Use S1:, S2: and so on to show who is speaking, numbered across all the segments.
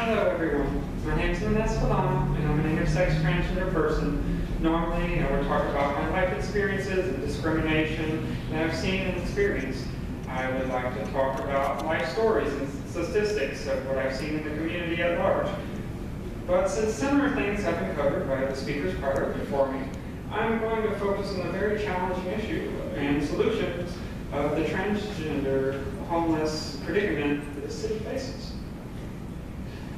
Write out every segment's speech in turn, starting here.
S1: Hello everyone, my name is Lonness Velenna and I'm an intersex transgender person. Normally, we're talking about my life experiences and discrimination that I've seen and experienced. I would like to talk about life stories and statistics of what I've seen in the community at large. But since similar things have been covered by the speakers prior before me, I'm going to focus on the very challenging issue and solutions of the transgender homeless predicament that the city faces.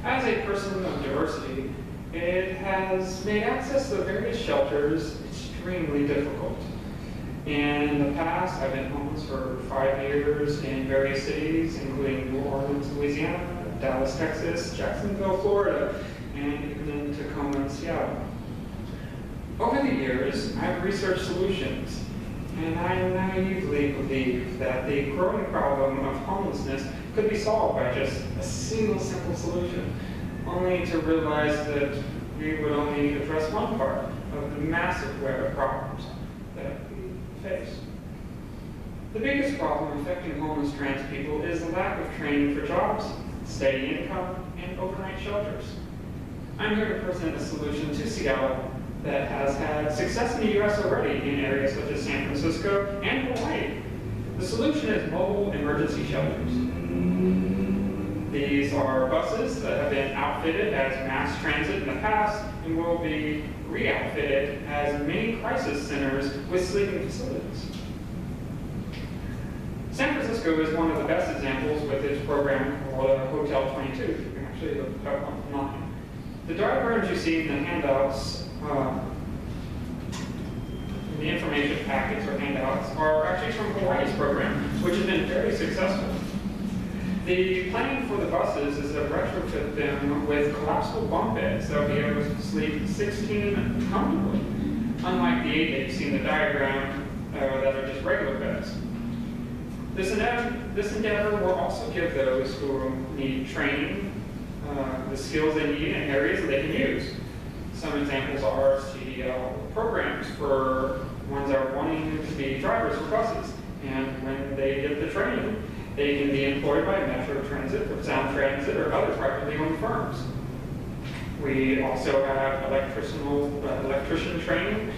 S1: As a person of diversity, it has made access to various shelters extremely difficult. In the past, I've been homeless for 5 years in various cities, including New Orleans, Louisiana, Dallas, Texas, Jacksonville, Florida, and even in Tacoma and Seattle. Over the years, I've researched solutions, and I naively believe that the growing problem of homelessness could be solved by just a single simple solution, only to realize that we would only address one part of the massive web of problems that we face. The biggest problem affecting homeless trans people is the lack of training for jobs, steady income, and overnight shelters. I'm here to present a solution to Seattle that has had success in the U.S. already in areas such as San Francisco and Hawaii. The solution is mobile emergency shelters. These are buses that have been outfitted as mass transit in the past and will be re-outfitted as mini crisis centers with sleeping facilities. San Francisco is one of the best examples with its program called Hotel 22. You can actually look it up online. The diagrams you see in the handouts, the information packets or handouts, are actually from Hawaii's program, which has been very successful. The plan for the buses is to retrofit them with collapsible bunk beds that will be able to sleep 16 comfortably, unlike the 8 that you see in the diagram that are just regular beds. This endeavor will also give those who need training the skills they need in areas that they can use. Some examples are CDL programs for ones that are wanting to be drivers for buses, and when they get the training, they can be employed by Metro Transit or Sound Transit or other privately owned firms. We also have electrician training,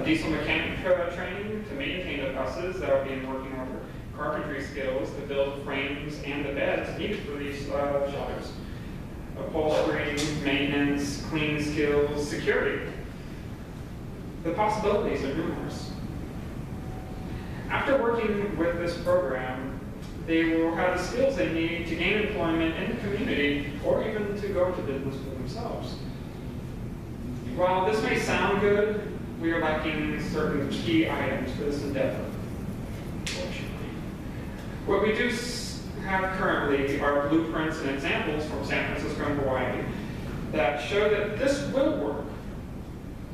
S1: diesel mechanic training to maintain the buses that will be working on their carpentry skills to build frames and the beds needed for these shelters. Upholstery, maintenance, cleaning skills, security. The possibilities are numerous. After working with this program, they will have the skills they need to gain employment in the community or even to go to business for themselves. While this may sound good, we are lacking certain key items for this endeavor, unfortunately. What we do have currently are blueprints and examples from San Francisco and Hawaii that show that this will work.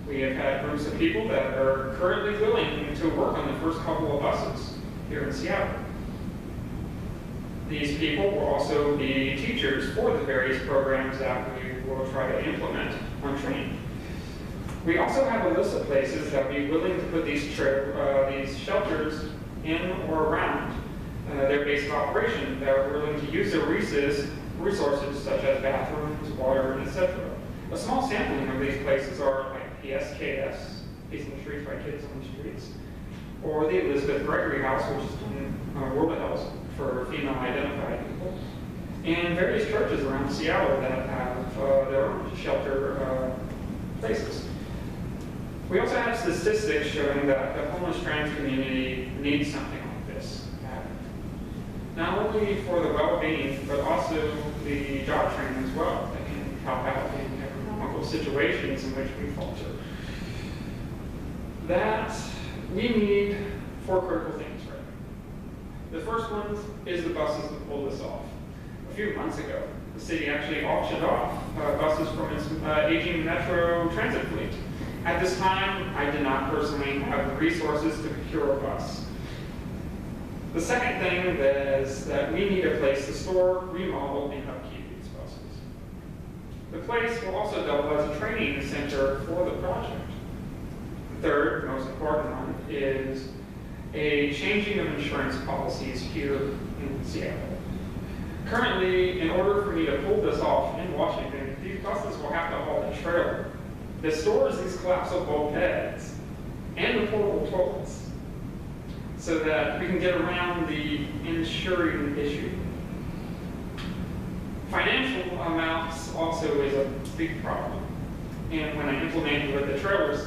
S1: We have had groups of people that are currently willing to work on the first couple of buses here in Seattle. These people will also be teachers for the various programs that we will try to implement on training. We also have a list of places that will be willing to put these shelters in or around their base of operation that are willing to use their resources such as bathrooms, water, etc. A small sampling of these places are like PSKS, Peace in the Streets by Kids on the Streets, or the Elizabeth Gregory House, which is in World Health for female identified people, and various churches around Seattle that have their own shelter places. We also have statistics showing that the homeless trans community needs something like this. Not only for the well-being, but also the job training as well that can help out in economical situations in which we falter. That we need 4 critical things, right? The first one is the buses that pull this off. A few months ago, the city actually auctioned off buses from its aging Metro Transit fleet. At this time, I did not personally have the resources to procure a bus. The second thing is that we need a place to store, remodel, and upkeep these buses. The place will also double as a training center for the project. The third, most important one, is a changing of insurance policies here in Seattle. Currently, in order for me to pull this off in Washington, that stores these collapsible beds and the portable toilets so that we can get around the insuring issue. Financial amounts also is a big problem. And when I implemented with the trailer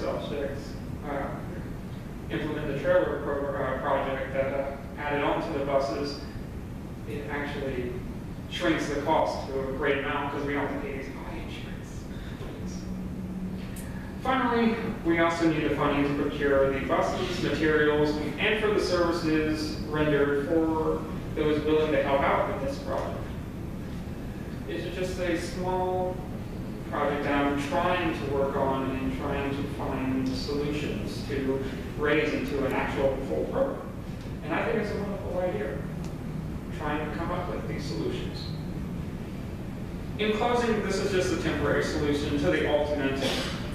S1: project that added onto the buses, it actually shrinks the cost to a great amount because we don't have to pay these high insurance. Finally, we also need the funding to procure the buses, materials, and for the services rendered for those willing to help out with this project. It's just a small project that I'm trying to work on and trying to find solutions to raise into an actual full program. And I think it's a wonderful idea, trying to come up with these solutions. In closing, this is just a temporary solution to the ultimate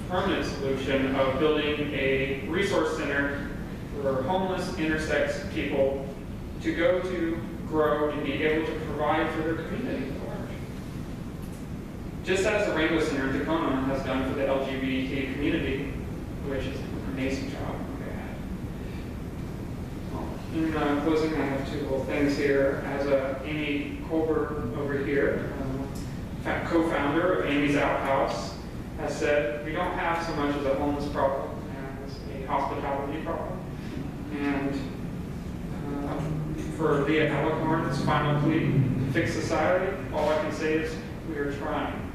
S1: permanent solution of building a resource center for homeless intersex people to go to, grow, and be able to provide for their community at large. Just as the Rainbow Center in Tacoma has done for the LGBT community, which is an amazing job they had. In closing, I have two little things here. As Amy Colbert over here, co-founder of Amy's Outhouse, has said, we don't have so much as a homeless problem as a hospitality problem. And for Leah Alicorn's final plea to fix society, all I can say is we are trying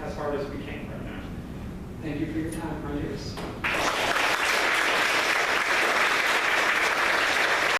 S1: as hard as we can right now. Thank you for your time, my dears.